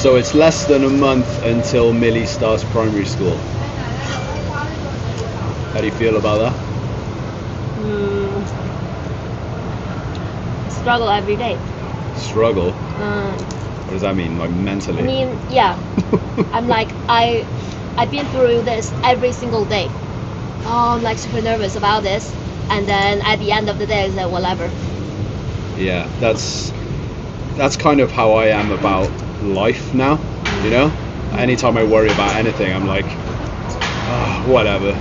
So it's less than a month until Millie starts primary school. How do you feel about that? Struggle every day. Struggle? What does that mean, like mentally? I mean, yeah. I'm like, I've been through this every single day. Oh, I'm like super nervous about this. And then at the end of the day, I said, whatever. Yeah, that's kind of how I am about life now, you know? Anytime I worry about anything, I'm like, oh, whatever.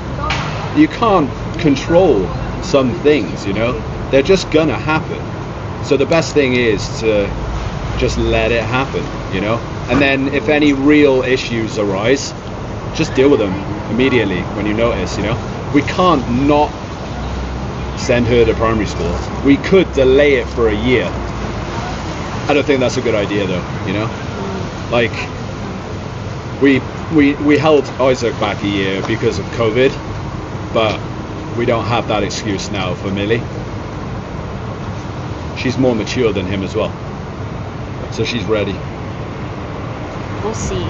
You can't control some things, you know? They're just gonna happen. So the best thing is to just let it happen, you know? And then if any real issues arise, just deal with them immediately when you notice, you know? We can't not send her to primary school. We could delay it for a year. I don't think that's a good idea though, you know? Like, we held Isaac back a year because of COVID, but we don't have that excuse now for Millie. She's more mature than him as well, so she's ready. We'll see.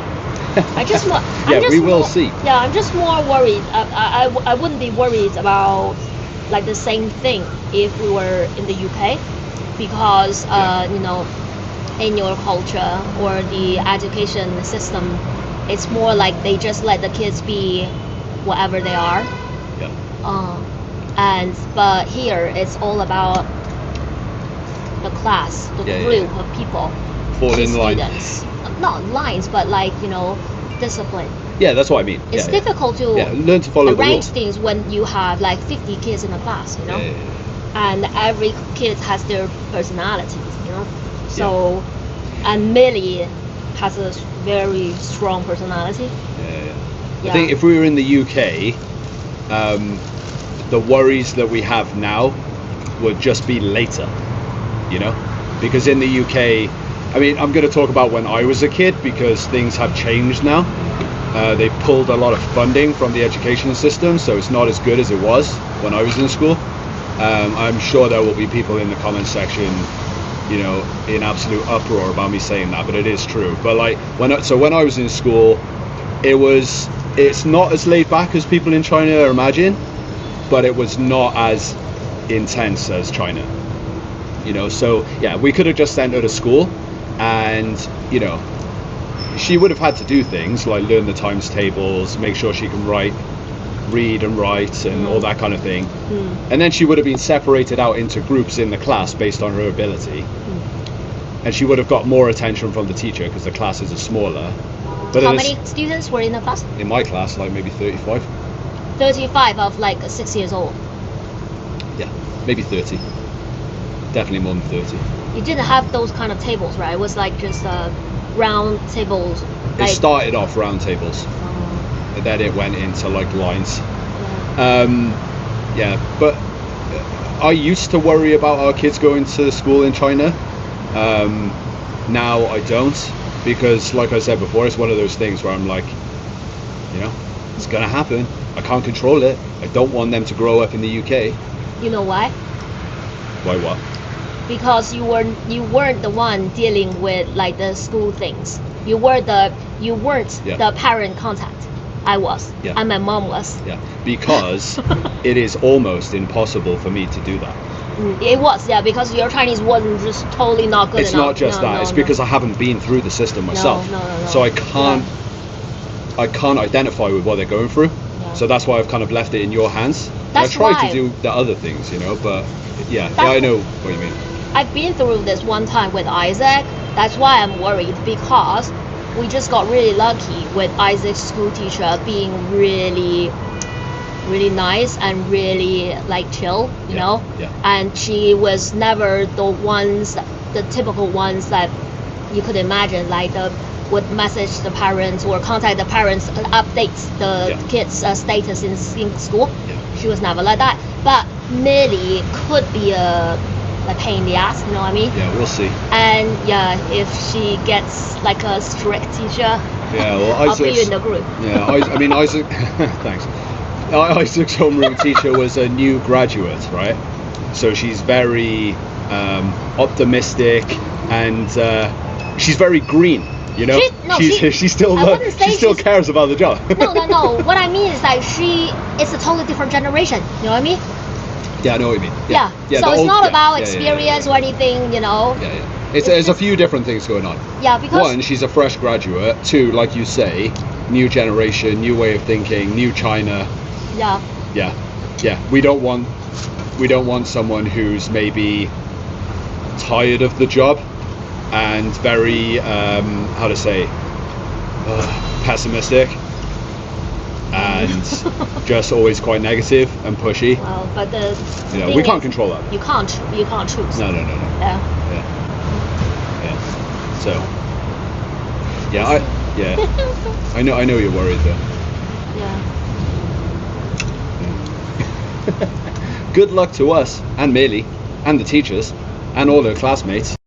We will see. Yeah, I'm just more worried. I wouldn't be worried about like the same thing if we were in the UK, because you know, in your culture or the education system, it's more like they just let the kids be whatever they are. Yeah. But here it's all about the class, the group of people, fall in line. Students. Not lines, but like, you know, discipline. Yeah, that's what I mean. It's difficult to learn to follow arrange the things when you have like 50 kids in a class, you know, and every kid has their personalities, you know. So, and Millie has a very strong personality. I think if we were in the UK, the worries that we have now would just be later, you know, because in the UK, I mean, I'm going to talk about when I was a kid because things have changed now. They've pulled a lot of funding from the education system, so it's not as good as it was when I was in school. I'm sure there will be people in the comment section, you know, in absolute uproar about me saying that, but it is true. But like when I was in school, it's not as laid back as people in China imagine, but it was not as intense as China, you know. So yeah, we could have just sent her to school, and you know, she would have had to do things like learn the times tables, make sure she can read and write and all that kind of thing. And then she would have been separated out into groups in the class based on her ability. And she would have got more attention from the teacher because the classes are smaller. But how many students were in the class? In my class, like maybe 35. 35 of like 6 years old. Yeah, maybe 30. Definitely more than 30. You didn't have those kind of tables, right? It was like just round tables. It started off round tables, and then it went into like lines. But I used to worry about our kids going to school in China. Now I don't, because like I said before, it's one of those things where I'm like, you know, it's gonna happen. I can't control it. I don't want them to grow up in the UK. You know why? Why what? Because you weren't the one dealing with like the school things. You weren't the parent contact. I was. Yeah. And my mom was. Yeah. Because it is almost impossible for me to do that. It was, yeah, because your Chinese wasn't just totally not good enough. It's not just that. It's because I haven't been through the system myself. No. So I can't identify with what they're going through. Yeah. So that's why I've kind of left it in your hands. I tried to do the other things, you know, but I know what you mean. I've been through this one time with Isaac. That's why I'm worried, because we just got really lucky with Isaac's school teacher being really, really nice and really like chill, you know. Yeah. And she was never the typical ones that you could imagine, like would message the parents or contact the parents, update the kids' status in school. Yeah. She was never like that. But Millie could be a pain in the ass, you know what I mean? Yeah, we'll see. And if she gets like a strict teacher, I'll put you in the group. Yeah, I mean Isaac. Thanks. Isaac's homeroom teacher was a new graduate, right? So she's very optimistic, and she's very green. You know, she still cares about the job. No. What I mean is like it's a totally different generation. You know what I mean? Yeah, I know what you mean. Yeah. So it's not about experience or anything. You know. Yeah. It's a few different things going on. Yeah, because one, she's a fresh graduate. Two, like you say, new generation, new way of thinking, new China. Yeah. We don't want someone who's maybe tired of the job and very how to say pessimistic and just always quite negative and pushy. Well, but we can't control that. You can't choose. No. Yeah. So, I know you're worried though. Yeah. Good luck to us and Millie and the teachers and all their classmates.